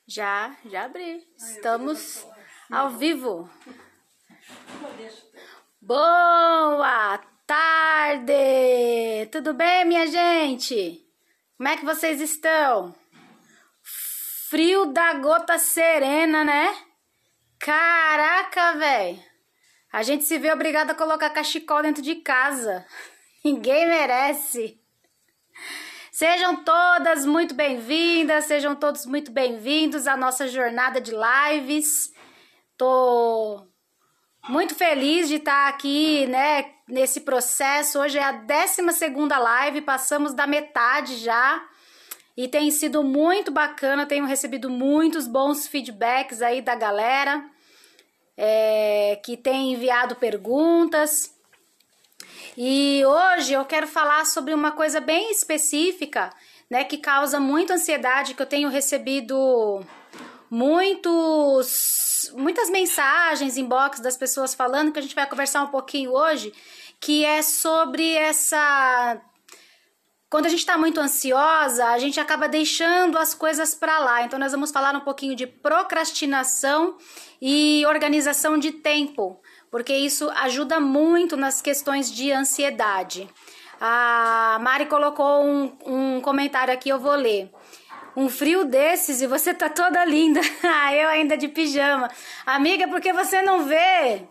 Já abri. Estamos ao vivo. Boa tarde! Tudo bem, minha gente? Como é que vocês estão? Frio da gota serena, né? Caraca, velho! A gente se vê obrigado a colocar cachecol dentro de casa. Ninguém merece. Sejam todas muito bem-vindas, sejam todos muito bem-vindos à nossa jornada de lives. Tô muito feliz de estar aqui, né, nesse processo. Hoje é a 12ª live, passamos da metade já. E tem sido muito bacana, tenho recebido muitos bons feedbacks aí da galera, que tem enviado perguntas. E hoje eu quero falar sobre uma coisa bem específica, né, que causa muita ansiedade, que eu tenho recebido muitas mensagens, inbox das pessoas falando, que a gente vai conversar um pouquinho hoje, que é sobre essa... Quando a gente está muito ansiosa, a gente acaba deixando as coisas para lá. Então nós vamos falar um pouquinho de procrastinação e organização de tempo, porque isso ajuda muito nas questões de ansiedade. A Mari colocou um comentário aqui, eu vou ler. Um frio desses e você tá toda linda. Eu ainda de pijama. Amiga, porque você não vê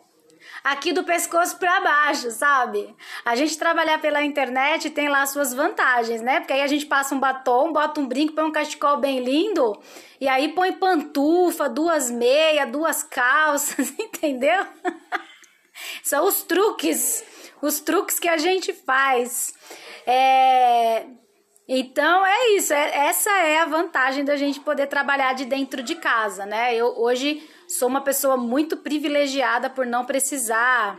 aqui do pescoço pra baixo, sabe? A gente trabalhar pela internet tem lá as suas vantagens, né? Porque aí a gente passa um batom, bota um brinco, põe um cachecol bem lindo, e aí põe pantufa, 2 meias, 2 calças, entendeu? São os truques que a gente faz. Então é isso, essa é a vantagem da gente poder trabalhar de dentro de casa, né? Eu hoje sou uma pessoa muito privilegiada por não precisar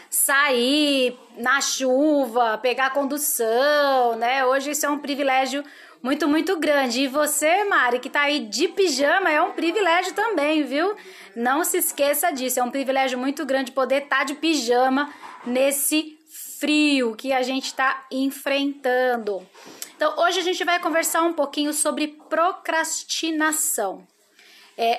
sair na chuva, pegar condução, né? Hoje isso é um privilégio muito, muito grande. E você, Mari, que tá aí de pijama, é um privilégio também, viu? Não se esqueça disso, é um privilégio muito grande poder estar de pijama nesse frio que a gente está enfrentando. Então, hoje a gente vai conversar um pouquinho sobre procrastinação.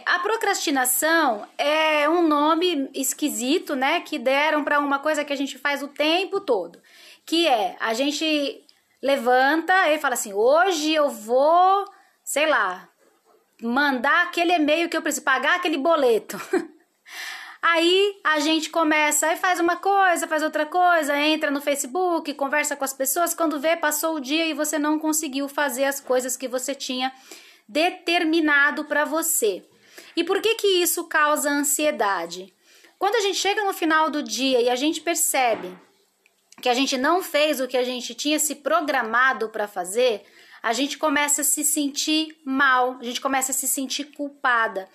A procrastinação é um nome esquisito, né, que deram para uma coisa que a gente faz o tempo todo, que é, a gente levanta e fala assim, hoje eu vou, sei lá, mandar aquele e-mail que eu preciso, pagar aquele boleto. Aí a gente começa e faz uma coisa, faz outra coisa, entra no Facebook, conversa com as pessoas, quando vê, passou o dia e você não conseguiu fazer as coisas que você tinha determinado para você. E por que isso causa ansiedade? Quando a gente chega no final do dia e a gente percebe que a gente não fez o que a gente tinha se programado para fazer, a gente começa a se sentir mal, a gente começa a se sentir culpada.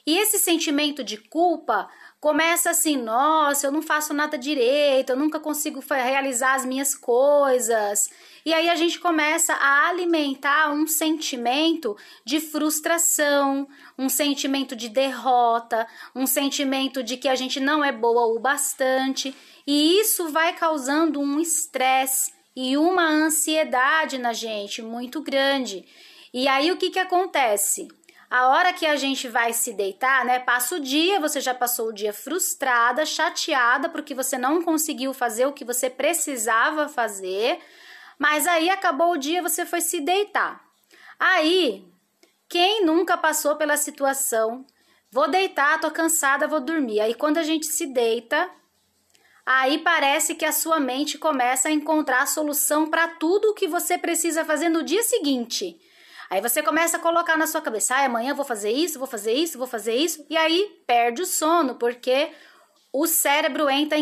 E esse sentimento de culpa começa assim, nossa, eu não faço nada direito, eu nunca consigo realizar as minhas coisas. E aí a gente começa a alimentar um sentimento de frustração, um sentimento de derrota, um sentimento de que a gente não é boa o bastante. E isso vai causando um estresse e uma ansiedade na gente muito grande. E aí o que acontece? A hora que a gente vai se deitar, né, passa o dia, você já passou o dia frustrada, chateada, porque você não conseguiu fazer o que você precisava fazer, mas aí acabou o dia, você foi se deitar. Aí, quem nunca passou pela situação, vou deitar, tô cansada, vou dormir. Aí quando a gente se deita, aí parece que a sua mente começa a encontrar a solução para tudo o que você precisa fazer no dia seguinte. Aí você começa a colocar na sua cabeça, amanhã eu vou fazer isso, vou fazer isso, vou fazer isso, e aí perde o sono, porque o cérebro entra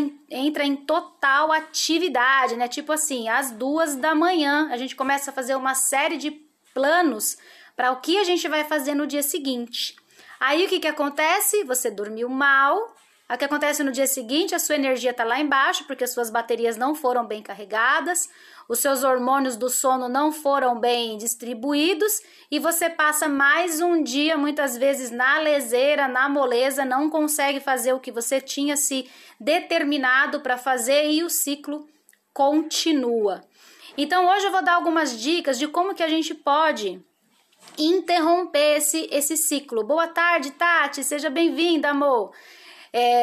em total atividade, né? Tipo assim, às 2 da manhã, a gente começa a fazer uma série de planos para o que a gente vai fazer no dia seguinte. Aí o que acontece? Você dormiu mal. O que acontece no dia seguinte? A sua energia está lá embaixo, porque as suas baterias não foram bem carregadas, os seus hormônios do sono não foram bem distribuídos e você passa mais um dia, muitas vezes, na leseira, na moleza, não consegue fazer o que você tinha se determinado para fazer e o ciclo continua. Então hoje eu vou dar algumas dicas de como que a gente pode interromper esse ciclo. Boa tarde, Tati, seja bem-vinda, amor.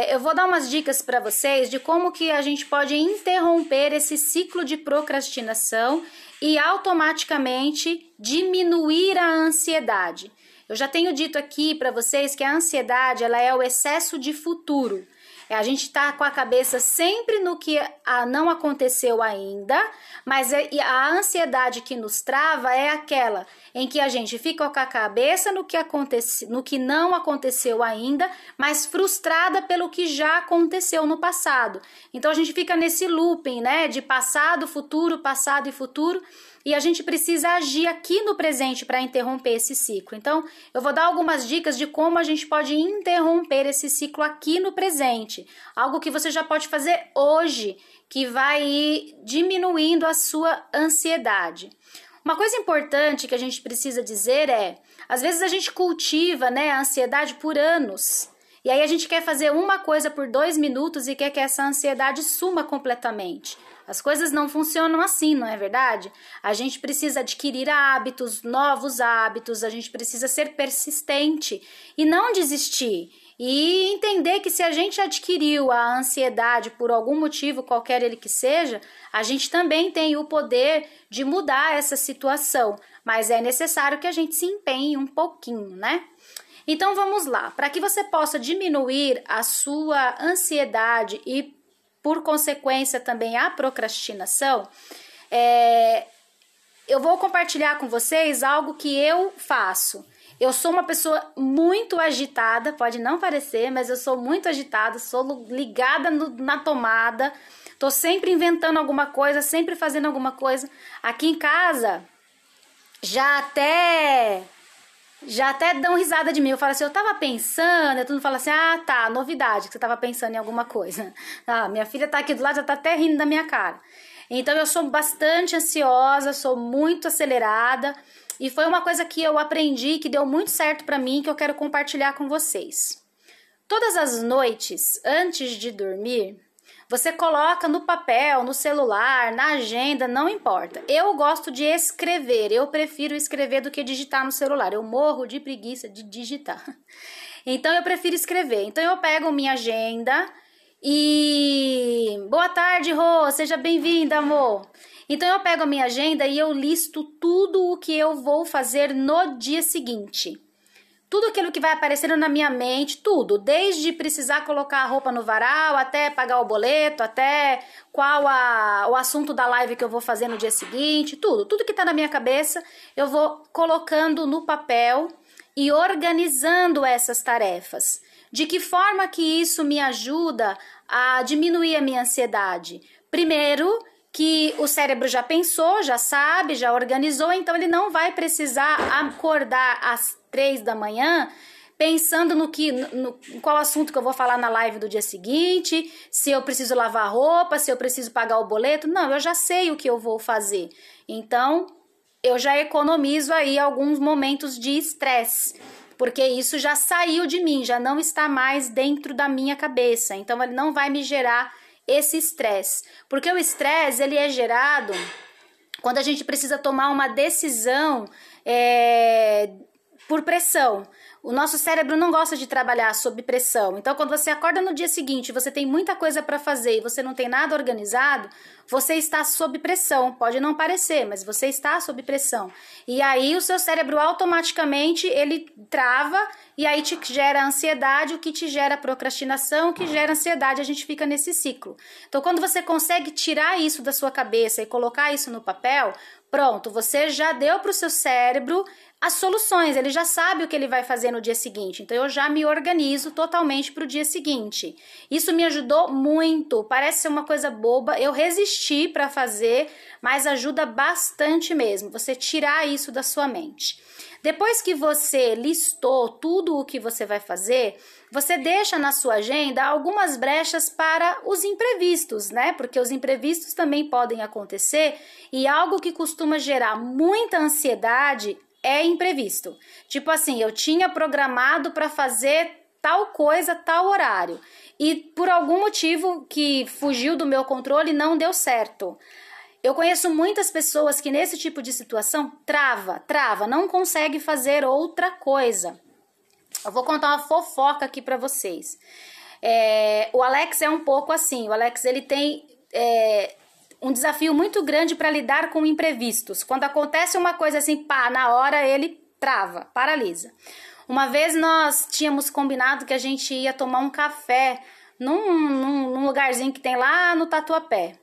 Eu vou dar umas dicas para vocês de como que a gente pode interromper esse ciclo de procrastinação e automaticamente diminuir a ansiedade. Eu já tenho dito aqui para vocês que a ansiedade ela é o excesso de futuro. A gente está com a cabeça sempre no que não aconteceu ainda, mas a ansiedade que nos trava é aquela em que a gente fica com a cabeça no que não aconteceu ainda, mas frustrada pelo que já aconteceu no passado. Então a gente fica nesse looping, né, de passado e futuro, e a gente precisa agir aqui no presente para interromper esse ciclo. Então, eu vou dar algumas dicas de como a gente pode interromper esse ciclo aqui no presente. Algo que você já pode fazer hoje, que vai ir diminuindo a sua ansiedade. Uma coisa importante que a gente precisa dizer às vezes a gente cultiva, né, a ansiedade por anos. E aí a gente quer fazer uma coisa por 2 minutos e quer que essa ansiedade suma completamente. As coisas não funcionam assim, não é verdade? A gente precisa adquirir hábitos, novos hábitos, a gente precisa ser persistente e não desistir. E entender que se a gente adquiriu a ansiedade por algum motivo, qualquer ele que seja, a gente também tem o poder de mudar essa situação. Mas é necessário que a gente se empenhe um pouquinho, né? Então vamos lá. Para que você possa diminuir a sua ansiedade e por consequência também a procrastinação, eu vou compartilhar com vocês algo que eu faço. Eu sou uma pessoa muito agitada, pode não parecer, mas eu sou muito agitada, sou ligada na tomada, tô sempre inventando alguma coisa, sempre fazendo alguma coisa. Aqui em casa, já até dão risada de mim. Eu falo assim, eu tava pensando, e todo mundo fala assim, ah, tá, novidade, que você tava pensando em alguma coisa. Ah, minha filha tá aqui do lado, já tá até rindo da minha cara. Então eu sou bastante ansiosa, sou muito acelerada, e foi uma coisa que eu aprendi, que deu muito certo pra mim, que eu quero compartilhar com vocês. Todas as noites, antes de dormir, você coloca no papel, no celular, na agenda, não importa. Eu gosto de escrever, eu prefiro escrever do que digitar no celular. Eu morro de preguiça de digitar. Então eu prefiro escrever. Então eu pego minha agenda e... Boa tarde, Rô, seja bem-vinda, amor. Então eu pego a minha agenda e eu listo tudo o que eu vou fazer no dia seguinte. Tudo aquilo que vai aparecendo na minha mente, tudo, desde precisar colocar a roupa no varal, até pagar o boleto, até qual o assunto da live que eu vou fazer no dia seguinte, tudo que tá na minha cabeça, eu vou colocando no papel e organizando essas tarefas. De que forma que isso me ajuda a diminuir a minha ansiedade? Primeiro, que o cérebro já pensou, já sabe, já organizou, então ele não vai precisar acordar às 3 da manhã pensando no qual assunto que eu vou falar na live do dia seguinte, se eu preciso lavar roupa, se eu preciso pagar o boleto. Não, eu já sei o que eu vou fazer. Então, eu já economizo aí alguns momentos de estresse, porque isso já saiu de mim, já não está mais dentro da minha cabeça. Então, ele não vai me gerar esse estresse, porque o estresse ele é gerado quando a gente precisa tomar uma decisão por pressão. O nosso cérebro não gosta de trabalhar sob pressão. Então, quando você acorda no dia seguinte, você tem muita coisa para fazer e você não tem nada organizado, você está sob pressão. Pode não parecer, mas você está sob pressão. E aí, o seu cérebro automaticamente, ele trava e aí te gera ansiedade, o que te gera procrastinação, o que gera ansiedade, a gente fica nesse ciclo. Então, quando você consegue tirar isso da sua cabeça e colocar isso no papel, pronto, você já deu para o seu cérebro as soluções, ele já sabe o que ele vai fazer no dia seguinte, então eu já me organizo totalmente para o dia seguinte. Isso me ajudou muito, parece ser uma coisa boba, eu resisti para fazer, mas ajuda bastante mesmo, você tirar isso da sua mente. Depois que você listou tudo o que você vai fazer, você deixa na sua agenda algumas brechas para os imprevistos, né? Porque os imprevistos também podem acontecer e algo que costuma gerar muita ansiedade é imprevisto. Tipo assim, eu tinha programado para fazer tal coisa, tal horário, e por algum motivo que fugiu do meu controle não deu certo. Eu conheço muitas pessoas que nesse tipo de situação trava, não consegue fazer outra coisa. Eu vou contar uma fofoca aqui pra vocês. O Alex é um pouco assim. O Alex, ele tem um desafio muito grande para lidar com imprevistos. Quando acontece uma coisa assim, pá, na hora ele trava, paralisa. Uma vez nós tínhamos combinado que a gente ia tomar um café num lugarzinho que tem lá no Tatuapé.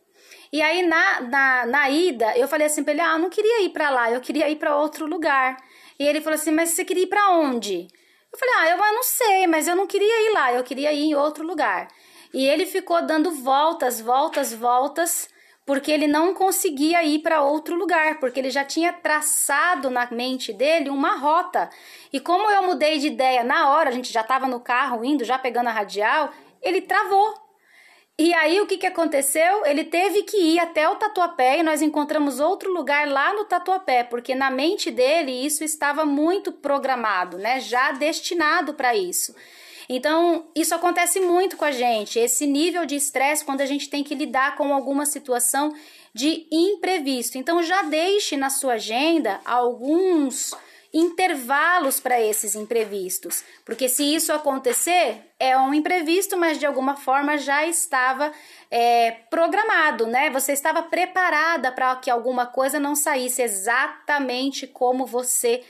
E aí na ida eu falei assim pra ele, eu não queria ir pra lá, eu queria ir pra outro lugar. E ele falou assim, mas você queria ir pra onde? Eu falei, eu não sei, mas eu não queria ir lá, eu queria ir em outro lugar. E ele ficou dando voltas, porque ele não conseguia ir para outro lugar, porque ele já tinha traçado na mente dele uma rota. E como eu mudei de ideia na hora, a gente já estava no carro indo, já pegando a radial, ele travou. E aí o que aconteceu? Ele teve que ir até o Tatuapé e nós encontramos outro lugar lá no Tatuapé, porque na mente dele isso estava muito programado, né? Já destinado para isso. Então, isso acontece muito com a gente, esse nível de estresse quando a gente tem que lidar com alguma situação de imprevisto. Então, já deixe na sua agenda alguns intervalos para esses imprevistos, porque se isso acontecer, é um imprevisto, mas de alguma forma já estava programado, né? Você estava preparada para que alguma coisa não saísse exatamente como você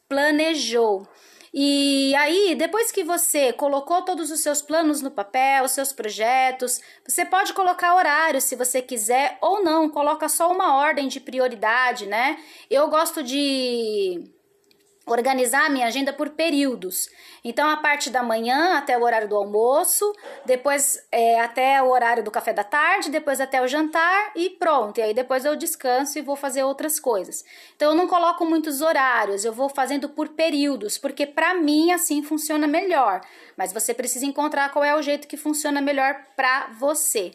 planejou. E aí, depois que você colocou todos os seus planos no papel, os seus projetos, você pode colocar horário se você quiser ou não, coloca só uma ordem de prioridade, né? Eu gosto de organizar a minha agenda por períodos. Então, a parte da manhã até o horário do almoço, depois até o horário do café da tarde, depois até o jantar e pronto. E aí depois eu descanso e vou fazer outras coisas. Então, eu não coloco muitos horários, eu vou fazendo por períodos, porque para mim assim funciona melhor. Mas você precisa encontrar qual é o jeito que funciona melhor para você.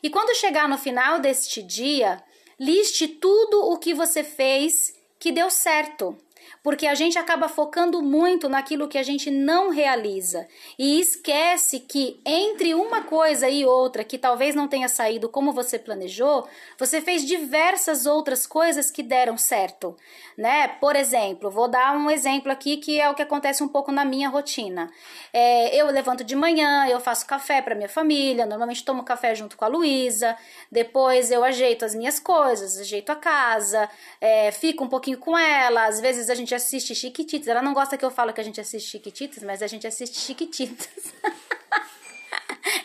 E quando chegar no final deste dia, liste tudo o que você fez que deu certo. Porque a gente acaba focando muito naquilo que a gente não realiza e esquece que entre uma coisa e outra que talvez não tenha saído como você planejou, você fez diversas outras coisas que deram certo, né? Por exemplo, vou dar um exemplo aqui que é o que acontece um pouco na minha rotina. Eu levanto de manhã, eu faço café para minha família, normalmente tomo café junto com a Luísa, depois eu ajeito as minhas coisas, ajeito a casa, fico um pouquinho com ela, às vezes a gente assiste Chiquititas. Ela não gosta que eu falo que a gente assiste Chiquititas, mas a gente assiste Chiquititas.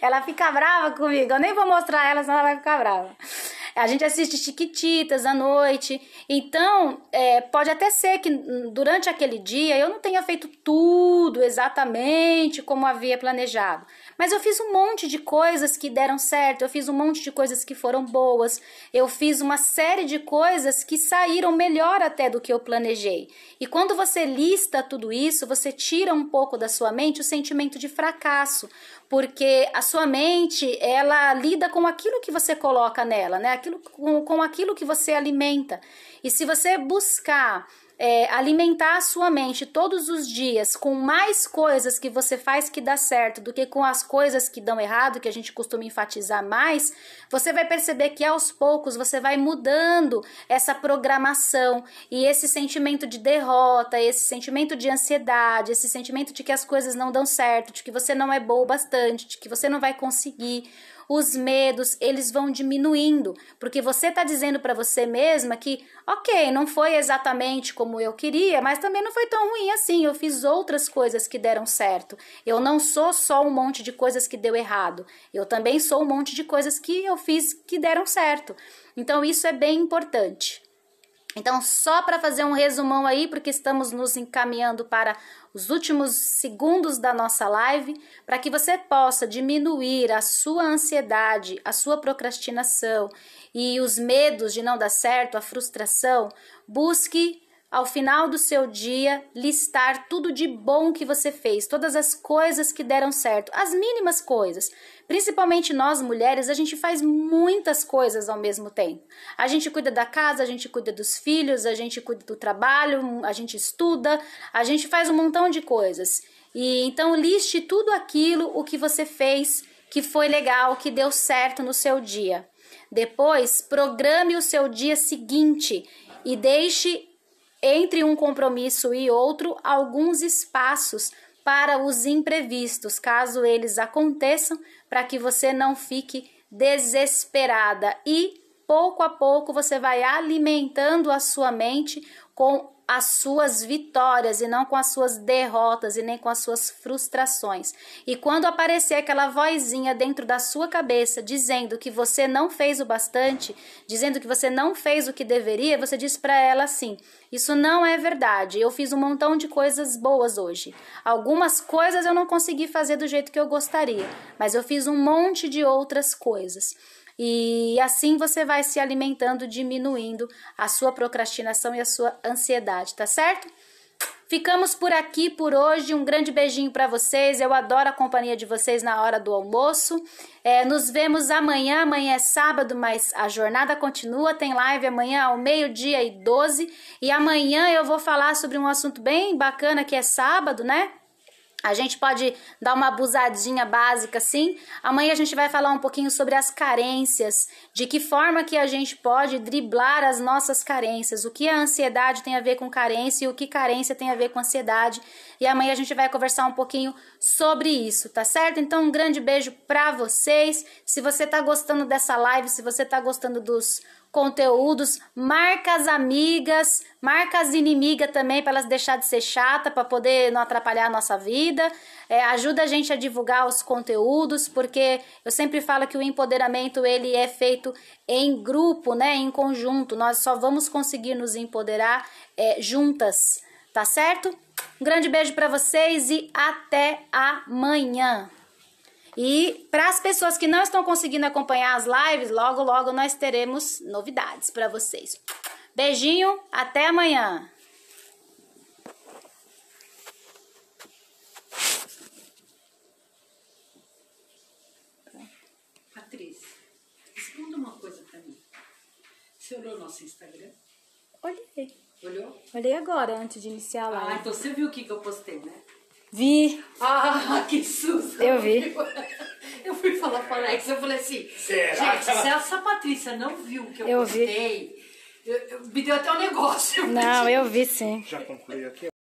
Ela fica brava comigo. Eu nem vou mostrar ela, senão ela vai ficar brava. A gente assiste Chiquititas à noite. Então, pode até ser que durante aquele dia eu não tenha feito tudo exatamente como havia planejado. Mas eu fiz um monte de coisas que deram certo, eu fiz um monte de coisas que foram boas, eu fiz uma série de coisas que saíram melhor até do que eu planejei. E quando você lista tudo isso, você tira um pouco da sua mente o sentimento de fracasso, porque a sua mente, ela lida com aquilo que você coloca nela, né? Com aquilo que você alimenta. E se você buscar alimentar a sua mente todos os dias com mais coisas que você faz que dá certo do que com as coisas que dão errado, que a gente costuma enfatizar mais, você vai perceber que aos poucos você vai mudando essa programação e esse sentimento de derrota, esse sentimento de ansiedade, esse sentimento de que as coisas não dão certo, de que você não é bom o bastante, de que você não vai conseguir. Os medos, eles vão diminuindo, porque você está dizendo para você mesma que, ok, não foi exatamente como eu queria, mas também não foi tão ruim assim, eu fiz outras coisas que deram certo. Eu não sou só um monte de coisas que deu errado, eu também sou um monte de coisas que eu fiz que deram certo. Então, isso é bem importante. Então, só para fazer um resumão aí, porque estamos nos encaminhando para os últimos segundos da nossa live, para que você possa diminuir a sua ansiedade, a sua procrastinação e os medos de não dar certo, a frustração, busque ao final do seu dia listar tudo de bom que você fez, todas as coisas que deram certo, as mínimas coisas. Principalmente nós mulheres, a gente faz muitas coisas ao mesmo tempo. A gente cuida da casa, a gente cuida dos filhos, a gente cuida do trabalho, a gente estuda, a gente faz um montão de coisas. E então liste tudo aquilo o que você fez que foi legal, que deu certo no seu dia. Depois, programe o seu dia seguinte e deixe entre um compromisso e outro alguns espaços para os imprevistos, caso eles aconteçam, para que você não fique desesperada. E pouco a pouco você vai alimentando a sua mente com as suas vitórias e não com as suas derrotas e nem com as suas frustrações. E quando aparecer aquela vozinha dentro da sua cabeça dizendo que você não fez o bastante, dizendo que você não fez o que deveria, você diz para ela assim: isso não é verdade, eu fiz um montão de coisas boas hoje. Algumas coisas eu não consegui fazer do jeito que eu gostaria, mas eu fiz um monte de outras coisas. E assim você vai se alimentando, diminuindo a sua procrastinação e a sua ansiedade, tá certo? Ficamos por aqui por hoje. Um grande beijinho para vocês. Eu adoro a companhia de vocês na hora do almoço. Nos vemos amanhã. Amanhã é sábado, mas a jornada continua. Tem live amanhã ao 12:12. E amanhã eu vou falar sobre um assunto bem bacana que é sábado, né? A gente pode dar uma abusadinha básica assim. Amanhã a gente vai falar um pouquinho sobre as carências, de que forma que a gente pode driblar as nossas carências, o que a ansiedade tem a ver com carência e o que carência tem a ver com ansiedade. E amanhã a gente vai conversar um pouquinho sobre isso, tá certo? Então um grande beijo pra vocês. Se você tá gostando dessa live, se você tá gostando dos conteúdos, marca as amigas, marca as inimigas também para elas deixar de ser chata, para poder não atrapalhar a nossa vida. Ajuda a gente a divulgar os conteúdos, porque eu sempre falo que o empoderamento ele é feito em grupo, né, em conjunto. Nós só vamos conseguir nos empoderar juntas, tá certo? Um grande beijo para vocês e até amanhã. E para as pessoas que não estão conseguindo acompanhar as lives, logo, logo nós teremos novidades para vocês. Beijinho, até amanhã. Patrícia, responda uma coisa para mim. Você olhou nosso Instagram? Olhei. Olhou? Olhei agora, antes de iniciar a live. Ah, então você viu o que eu postei, né? Vi. Ah, que susto! Eu vi. Eu fui falar para a Alex, eu falei assim, Será? gente, se essa Patrícia não viu o que eu postei, me deu até um negócio. Não, eu vi sim. Já concluí aqui.